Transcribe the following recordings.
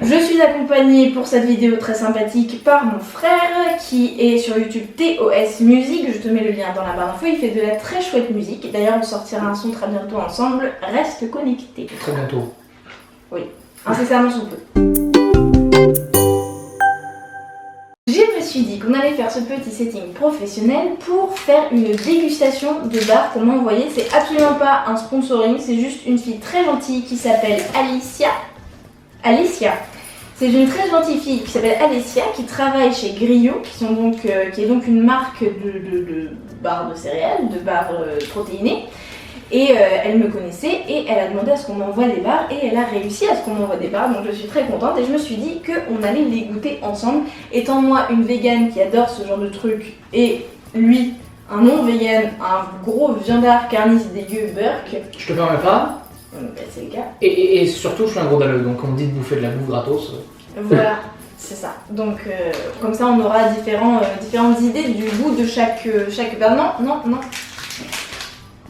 Je suis accompagnée pour cette vidéo très sympathique par mon frère qui est sur YouTube TOS Music. Je te mets le lien dans la barre d'infos. Il fait de la très chouette musique. D'ailleurs, on sortira un son très bientôt ensemble. Reste connecté. Très bientôt. Oui, incessamment sous peu. Je me suis dit qu'on allait faire ce petit setting professionnel pour faire une dégustation de bar qu'on m'a envoyé. C'est absolument pas un sponsoring, c'est juste une fille très gentille qui s'appelle Alicia. C'est une très gentille fille qui s'appelle Alicia qui travaille chez Griot, qui est donc une marque de barres de céréales, de barres protéinées. Et elle me connaissait et elle a demandé à ce qu'on m'envoie des barres et elle a réussi à ce qu'on m'envoie des barres, donc je suis très contente et je me suis dit qu'on allait les goûter ensemble. Étant moi une végane qui adore ce genre de trucs et lui un non-végane, un gros viandard carnis dégueu Burke. Je te permets pas. Ben, c'est le cas. Et surtout, je suis un gros dalleux, donc on me dit de bouffer de la bouffe gratos. Voilà, c'est ça. Donc comme ça on aura différentes idées du goût de chaque barre. Non.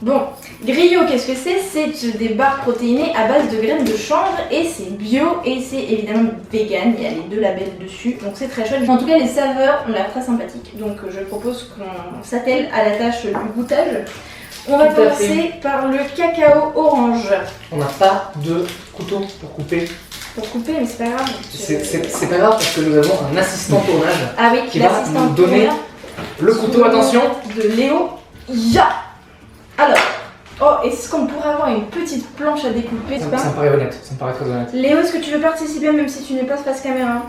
Bon, Griot, qu'est-ce que c'est? C'est des barres protéinées à base de graines de chanvre et c'est bio et c'est évidemment vegan, il y a les deux labels dessus, donc c'est très chouette. En tout cas, les saveurs ont l'air très sympathiques, donc je propose qu'on s'attelle à la tâche du goûtage. On va commencer par le cacao orange. On n'a pas de couteau pour couper. Pour couper, mais c'est pas grave. C'est pas grave parce que nous avons un assistant tournage Ah oui, qui va nous donner le couteau, attention. De Léo. Ya. Alors, oh, est-ce qu'on pourrait avoir une petite planche à découper? Ça me paraît honnête, ça me paraît très honnête. Léo, est-ce que tu veux participer même si tu n'es pas face caméra?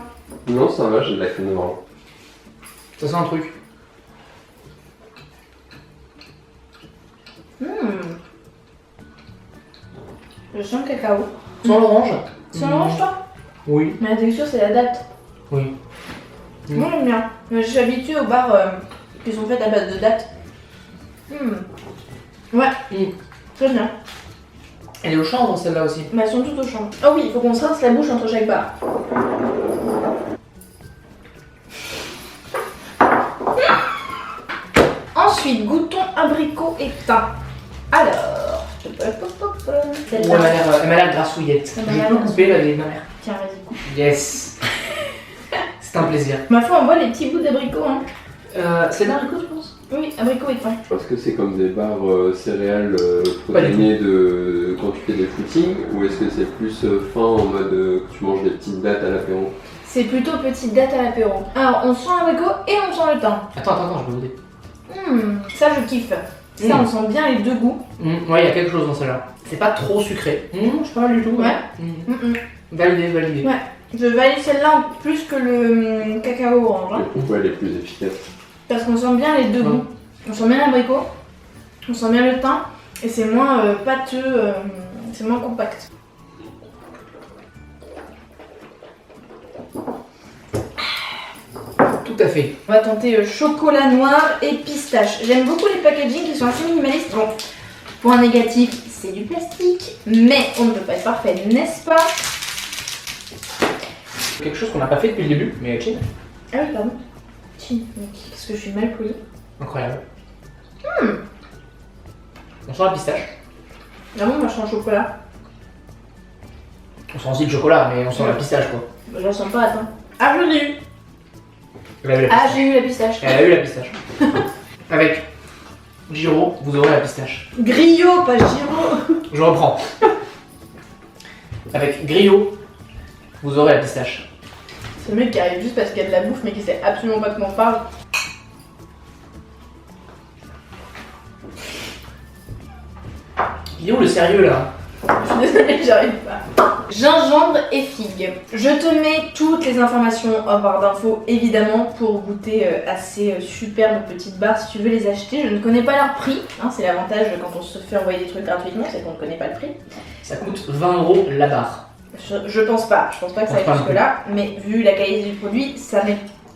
Non, ça va, j'ai de la crème de marron. Ça sent un truc. Je sens le cacao. Sans l'orange. C'est l'orange, toi? Oui. Mais la texture, c'est la date. Oui. Moi, j'aime bien. Mais je suis habituée aux barres qui sont faites à base de date. Ouais. Très bien. Elle est au chanvre celle-là aussi. Mais elles sont toutes au champ. Oh oui, il faut qu'on se rince la bouche entre chaque barre. Ensuite, goûtons abricot et thym. Alors, Elle m'a l'air grassouillette. Elle m'a Je l'air peux couper la vieille de ma mère. Tiens, vas-y, coupe. Yes. C'est un plaisir. Ma foi, on voit les petits bouts d'abricot, hein. C'est d'abricot, je pense. Oui, abricot et thym. Parce que c'est comme des barres céréales protéinées de quand tu fais des footings, ou est-ce que c'est plus fin en mode que tu manges des petites dattes à l'apéro? C'est plutôt petite date à l'apéro. Alors, on sent l'abricot et on sent le thym. Attends, je vais goûter. Ça, je kiffe. Ça, on sent bien les deux goûts. Ouais, il y a quelque chose dans celle-là. C'est pas trop sucré. Je sais pas du tout. Ouais. Validé. Ouais. Je valide celle-là plus que le cacao orange. Hein, Pourquoi elle est plus efficace? parce qu'on sent bien les deux goûts. On sent bien l'abricot, on sent bien le thym, et c'est moins pâteux, c'est moins compact. Tout à fait. On va tenter chocolat noir et pistache. J'aime beaucoup les packaging qui sont assez minimalistes. Bon, point négatif, c'est du plastique, mais on ne peut pas être parfait, n'est-ce pas? Quelque chose qu'on n'a pas fait depuis le début, mais chin. Ah oui, pardon. Parce que je suis mal polie. Incroyable. On sent la pistache. Ah bon, moi je sens chocolat. On sent aussi le chocolat, mais on sent la pistache quoi. Bah, je la sens pas, attends. Ah, je l'ai eu. Elle a eu la Ah, pistache. j'ai eu la pistache. Elle a eu la pistache. Avec Giro, vous aurez la pistache. Griot, pas Giro. Je reprends. Avec Griot, vous aurez la pistache. C'est le mec qui arrive juste parce qu'il y a de la bouffe mais qui sait absolument pas de quoi on parle. Il est où le sérieux là? Je suis désolée, j'arrive pas. Gingembre et figue. Je te mets toutes les informations en barre d'infos évidemment pour goûter à ces superbes petites barres si tu veux les acheter. Je ne connais pas leur prix, hein, c'est l'avantage quand on se fait envoyer des trucs gratuitement, c'est qu'on ne connaît pas le prix. Ça coûte 20 € la barre. Je pense pas que ça aille jusque là, mais vu la qualité du produit,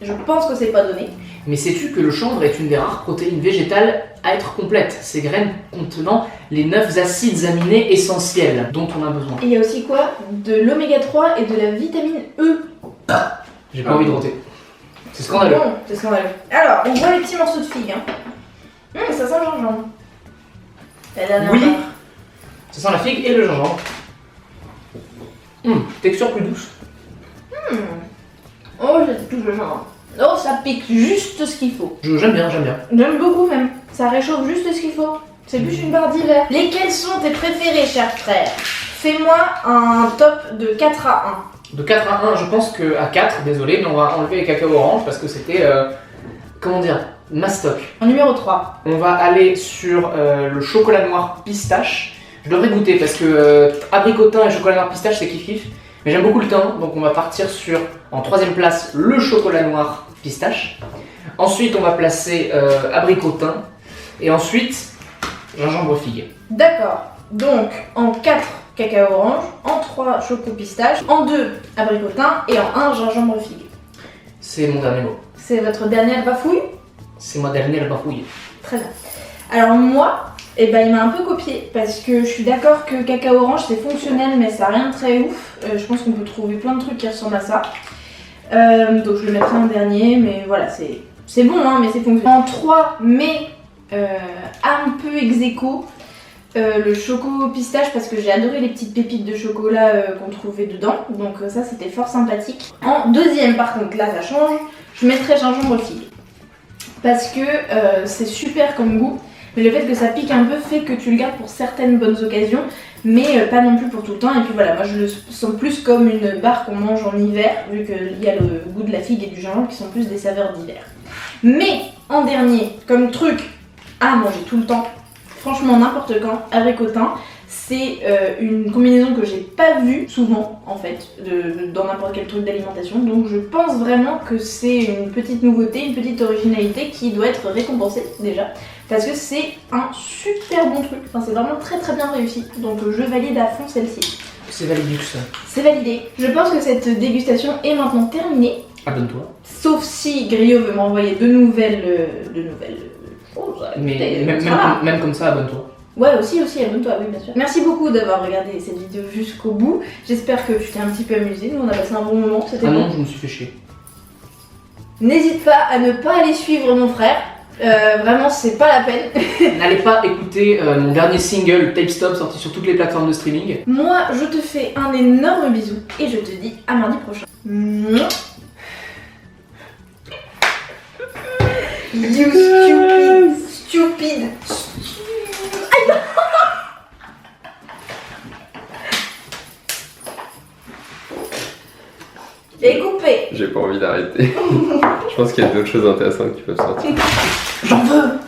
je pense que c'est pas donné. Mais sais-tu que le chanvre est une des rares protéines végétales à être complète, ces graines contenant les 9 acides aminés essentiels dont on a besoin. Et il y a aussi quoi? De l'oméga 3 et de la vitamine E. J'ai pas envie de roter. C'est scandaleux. Bon, c'est scandaleux. Alors, on voit les petits morceaux de figue. Hein. Ça sent le gingembre. La dernière Oui. barre. Ça sent la figue et le gingembre. Texture plus douce. Oh, j'ai tout le genre. Oh, ça pique juste ce qu'il faut. J'aime bien, j'aime bien. J'aime beaucoup même. Ça réchauffe juste ce qu'il faut. C'est plus une barre d'hiver. Lesquels sont tes préférés, cher frère? Fais-moi un top de 4 à 1. De 4 à 1, je pense qu'à 4, désolé, mais on va enlever les cacao orange parce que c'était, comment dire, mastoc. En numéro 3. On va aller sur le chocolat noir pistache. Je devrais goûter parce que abricotin et chocolat noir pistache c'est kiff-kiff. Mais j'aime beaucoup le thym, donc on va partir sur, en 3ème place, le chocolat noir pistache. Ensuite, on va placer abricotin. Et ensuite, gingembre figue. D'accord. Donc, en 4, cacao orange. En 3, choco pistache. En 2, abricotin. Et en 1, gingembre figue. C'est mon dernier mot. C'est votre dernière bafouille? C'est ma dernière bafouille. Très bien. Alors moi, eh ben, il m'a un peu copié parce que je suis d'accord que cacao orange c'est fonctionnel mais ça n'a rien de très ouf. Je pense qu'on peut trouver plein de trucs qui ressemblent à ça. Donc je le mettrai en dernier, mais voilà, c'est bon hein, mais c'est fonctionnel. En 3, mais un peu ex-aequo, le choco pistache parce que j'ai adoré les petites pépites de chocolat qu'on trouvait dedans. Donc ça c'était fort sympathique. En 2ème par contre, là ça change, je mettrai gingembre figue. Parce que c'est super comme goût, mais le fait que ça pique un peu fait que tu le gardes pour certaines bonnes occasions, mais pas non plus pour tout le temps. Et puis voilà, moi je le sens plus comme une barre qu'on mange en hiver, vu qu'il y a le goût de la figue et du gingembre qui sont plus des saveurs d'hiver. Mais en dernier, comme truc à manger tout le temps, franchement n'importe quand, abricotin, c'est une combinaison que j'ai pas vue souvent en fait dans n'importe quel truc d'alimentation, donc je pense vraiment que c'est une petite nouveauté, une petite originalité qui doit être récompensée déjà parce que c'est un super bon truc, enfin c'est vraiment très très bien réussi, donc je valide à fond celle-ci. C'est validé ça. C'est validé. Je pense que cette dégustation est maintenant terminée, Abonne-toi. sauf si Griot veut m'envoyer de nouvelles choses. Mais même comme ça, abonne-toi. Ouais, aussi, abonne-toi, oui, bien sûr. Merci beaucoup d'avoir regardé cette vidéo jusqu'au bout. J'espère que tu t'es un petit peu amusé. Nous, on a passé un bon moment. C'était Ah bon. non, je me suis fait chier. N'hésite pas à ne pas aller suivre mon frère. Vraiment, c'est pas la peine. N'allez pas écouter mon dernier single, Tape Stop, sorti sur toutes les plateformes de streaming. Moi, je te fais un énorme bisou et je te dis à mardi prochain. Mouah. You stupid. Et coupé. J'ai pas envie d'arrêter. Je pense qu'il y a d'autres choses intéressantes qui peuvent sortir. J'en veux.